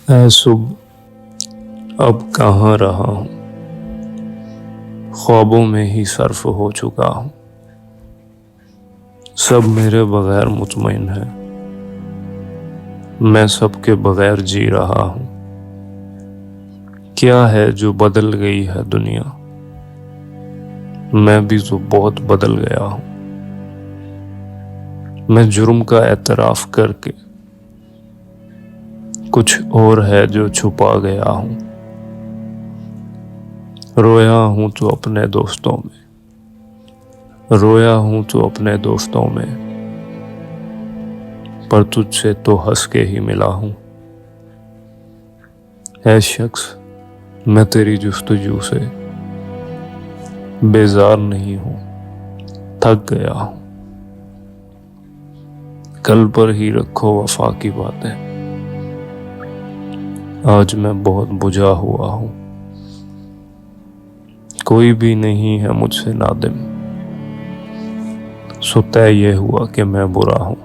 ऐ सुबह अब कहाँ रहा हूँ, ख्वाबों में ही सर्फ हो चुका हूँ। सब मेरे बगैर मुतमईन है, मैं सबके बगैर जी रहा हूँ। क्या है जो बदल गई है दुनिया, मैं भी तो बहुत बदल गया हूँ। मैं जुर्म का एतराफ करके कुछ और है जो छुपा गया हूँ। रोया हूँ तो अपने दोस्तों में, रोया हूँ तो अपने दोस्तों में, पर तुझसे तो हंस के ही मिला हूँ। ऐ शख्स, मैं तेरी जुस्तजू से बेजार नहीं हूँ, थक गया हूँ। कल पर ही रखो वफा की बातें, आज मैं बहुत बुझा हुआ हूँ। कोई भी नहीं है मुझसे नादिम, सो तय ये हुआ कि मैं बुरा हूँ।